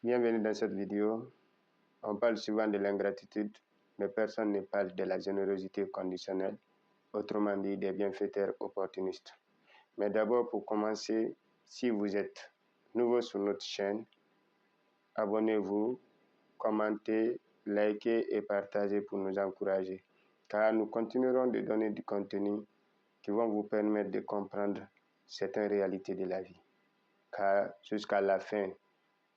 Bienvenue dans cette vidéo. On parle souvent de l'ingratitude, mais personne ne parle de la générosité conditionnelle, autrement dit des bienfaiteurs opportunistes. Mais d'abord, pour commencer, si vous êtes nouveau sur notre chaîne, abonnez-vous, commentez, likez et partagez pour nous encourager, car nous continuerons de donner du contenu qui vont vous permettre de comprendre certaines réalités de la vie. Car jusqu'à la fin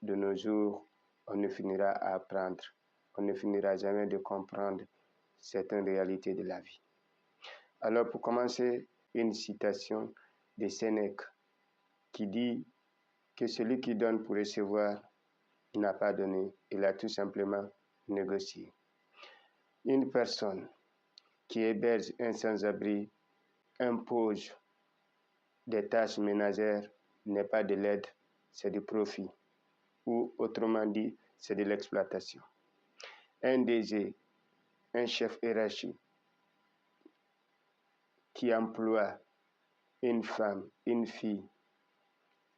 de nos jours, on ne finira à apprendre, on ne finira jamais de comprendre certaines réalités de la vie. Alors pour commencer, une citation de Sénèque qui dit que celui qui donne pour recevoir n'a pas donné, il a tout simplement négocié. Une personne qui héberge un sans-abri impose des tâches ménagères n'est pas de l'aide, c'est du profit. Ou autrement dit, c'est de l'exploitation. Un DG, un chef hiérarchique qui emploie une femme, une fille,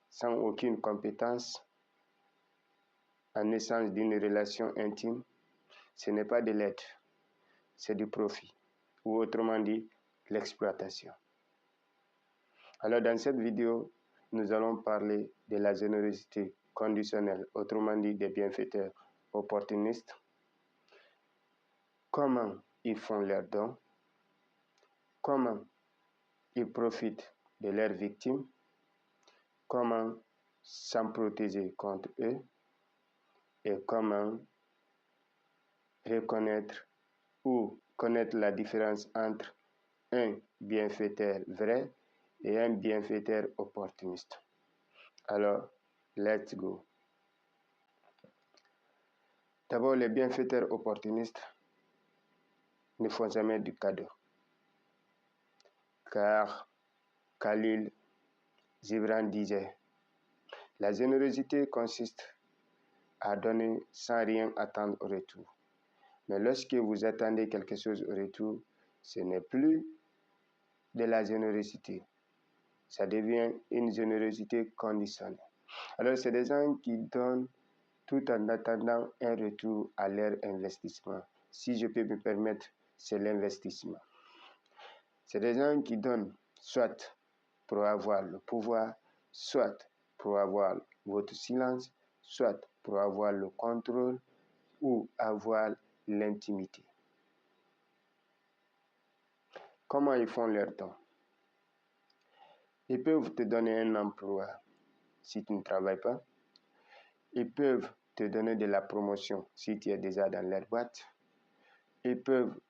sans aucune compétence, en essence d'une relation intime, ce n'est pas de l'aide, c'est du profit. Ou autrement dit, l'exploitation. Alors dans cette vidéo, nous allons parler de la générosité conditionnelle, autrement dit des bienfaiteurs opportunistes, comment ils font leurs dons, comment ils profitent de leurs victimes, comment s'en protéger contre eux et comment reconnaître ou connaître la différence entre un bienfaiteur vrai et un bienfaiteur opportuniste. Alors, let's go. D'abord, les bienfaiteurs opportunistes ne font jamais du cadeau. Car Khalil Gibran disait, la générosité consiste à donner sans rien attendre au retour. Mais lorsque vous attendez quelque chose au retour, ce n'est plus de la générosité. Ça devient une générosité conditionnelle. Alors, c'est des gens qui donnent tout en attendant un retour à leur investissement. Si je peux me permettre, c'est l'investissement. C'est des gens qui donnent soit pour avoir le pouvoir, soit pour avoir votre silence, soit pour avoir le contrôle ou avoir l'intimité. Comment ils font leur temps? Ils peuvent te donner un emploi si tu ne travailles pas. Ils peuvent te donner de la promotion si tu es déjà dans leur boîte. Ils peuvent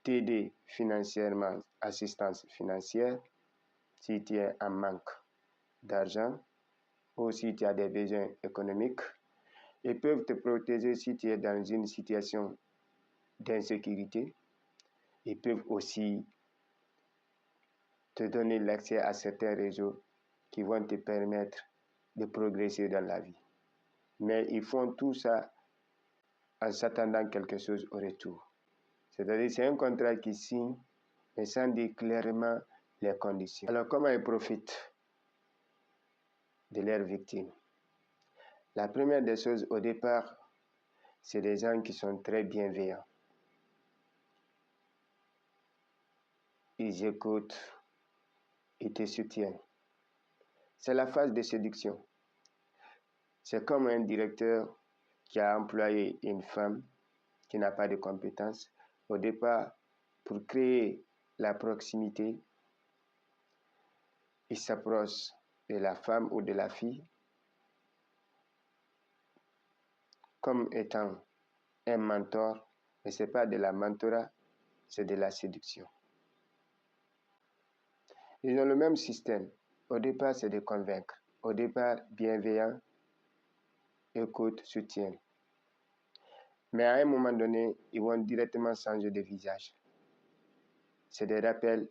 t'aider financièrement, assistance financière, si tu es en manque d'argent ou si tu as des besoins économiques. Ils peuvent te protéger si tu es dans une situation d'insécurité. Ils peuvent aussi te donner l'accès à certains réseaux qui vont te permettre de progresser dans la vie. Mais ils font tout ça en s'attendant quelque chose au retour. C'est-à-dire c'est un contrat qui signe, mais sans dire clairement les conditions. Alors comment ils profitent de leurs victimes? La première des choses au départ, c'est des gens qui sont très bienveillants. Ils écoutent, ils te soutiennent. C'est la phase de séduction. C'est comme un directeur qui a employé une femme qui n'a pas de compétences. Au départ, pour créer la proximité, il s'approche de la femme ou de la fille comme étant un mentor, mais ce n'est pas de la mentorat, c'est de la séduction. Ils ont le même système. Au départ, c'est de convaincre. Au départ, bienveillant, écoute, soutien. Mais à un moment donné, ils vont directement changer de visage. C'est des rappels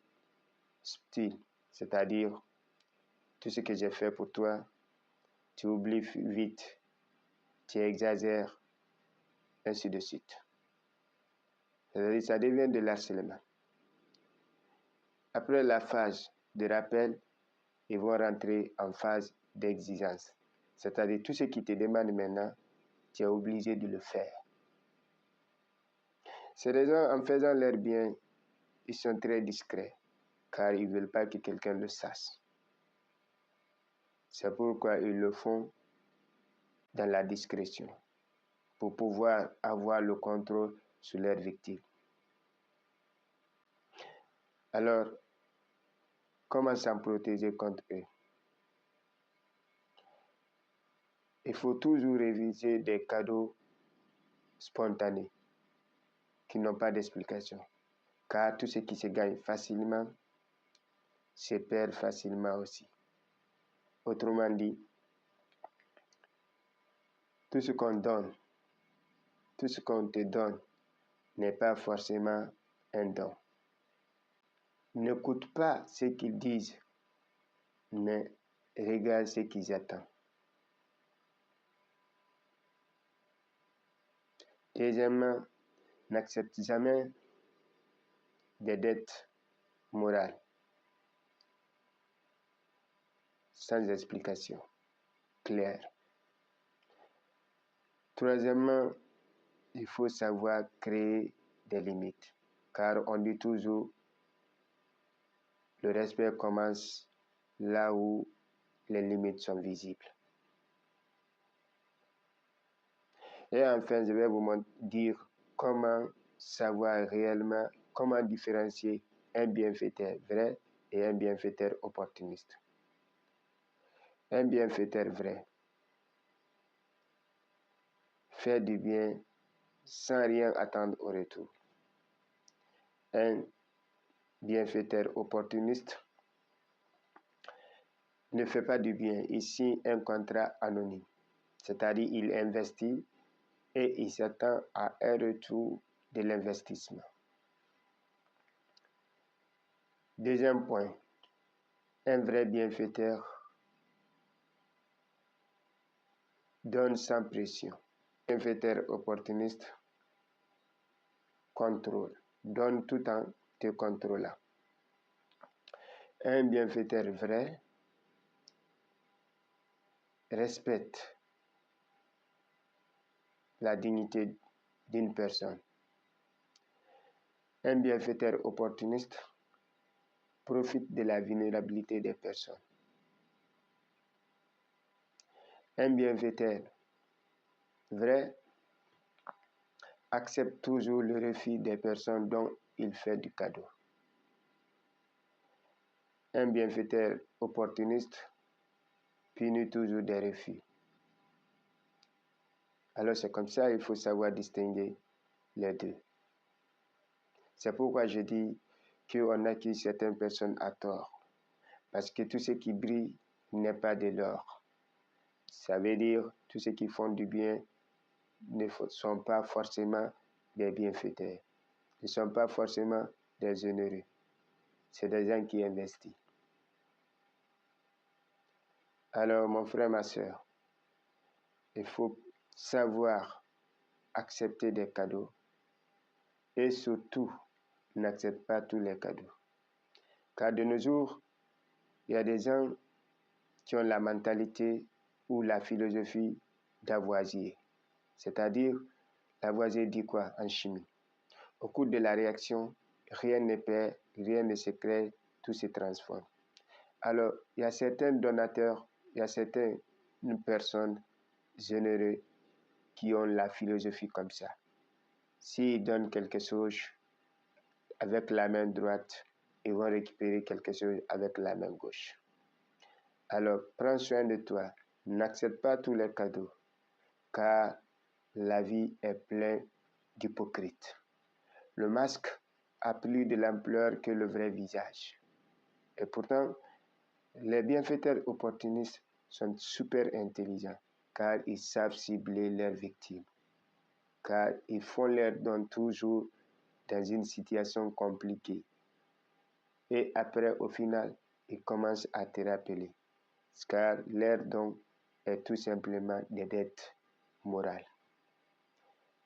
subtils, c'est-à-dire tout ce que j'ai fait pour toi, tu oublies vite, tu exagères, ainsi de suite. C'est-à-dire ça devient de l'harcèlement. Après la phase de rappel, ils vont rentrer en phase d'exigence. C'est-à-dire tout ce qu'ils te demandent maintenant, tu es obligé de le faire. Ces gens, en faisant leur bien, ils sont très discrets, car ils ne veulent pas que quelqu'un le sache. C'est pourquoi ils le font dans la discrétion, pour pouvoir avoir le contrôle sur leurs victimes. Alors, comment s'en protéger contre eux? Il faut toujours réviser des cadeaux spontanés qui n'ont pas d'explication, car tout ce qui se gagne facilement se perd facilement aussi. Autrement dit, tout ce qu'on donne, tout ce qu'on te donne n'est pas forcément un don. N'écoute pas ce qu'ils disent, mais regarde ce qu'ils attendent. Deuxièmement, n'accepte jamais des dettes morales sans explication claire. Troisièmement, il faut savoir créer des limites, car on dit toujours le respect commence là où les limites sont visibles. Et enfin, je vais vous dire comment savoir réellement, comment différencier un bienfaiteur vrai et un bienfaiteur opportuniste. Un bienfaiteur vrai fait du bien sans rien attendre au retour. Un bienfaiteur opportuniste ne fait pas du bien, il signe un contrat anonyme, c'est-à-dire il investit et il s'attend à un retour de l'investissement. Deuxième point, un vrai bienfaiteur donne sans pression. Un bienfaiteur opportuniste contrôle, donne tout en te contrôlant. Un bienfaiteur vrai respecte la dignité d'une personne. Un bienfaiteur opportuniste profite de la vulnérabilité des personnes. Un bienfaiteur vrai accepte toujours le refus des personnes dont il fait du cadeau. Un bienfaiteur opportuniste punit toujours des refus. Alors c'est comme ça, il faut savoir distinguer les deux. C'est pourquoi je dis qu'on accuse certaines personnes à tort, parce que tout ce qui brille n'est pas de l'or. Ça veut dire tous ceux qui font du bien ne sont pas forcément des bienfaiteurs, ne sont pas forcément des généreux. C'est des gens qui investissent. Alors mon frère, ma soeur, il faut savoir accepter des cadeaux et surtout n'accepte pas tous les cadeaux. Car de nos jours, il y a des gens qui ont la mentalité ou la philosophie d'Avoisier. C'est-à-dire, Lavoisier dit quoi en chimie? Au cours de la réaction, rien ne perd, rien ne se crée, tout se transforme. Alors, il y a certains donateurs, il y a certaines personnes généreuses qui ont la philosophie comme ça. S'ils donnent quelque chose avec la main droite, ils vont récupérer quelque chose avec la main gauche. Alors, prends soin de toi. N'accepte pas tous les cadeaux, car la vie est pleine d'hypocrites. Le masque a plus de l'ampleur que le vrai visage. Et pourtant, les bienfaiteurs opportunistes sont super intelligents, car ils savent cibler leurs victimes, car ils font leurs dons toujours dans une situation compliquée. Et après, au final, ils commencent à te rappeler, car leur don est tout simplement des dettes morales.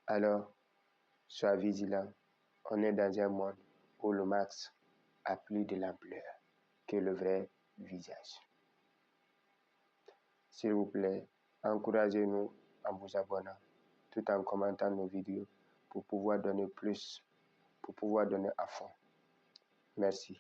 Alors, sois vigilant. On est dans un monde où le max a plus de l'ampleur que le vrai visage. S'il vous plaît, encouragez-nous en vous abonnant. tout en commentant nos vidéos pour pouvoir donner plus, pour pouvoir donner à fond. Merci.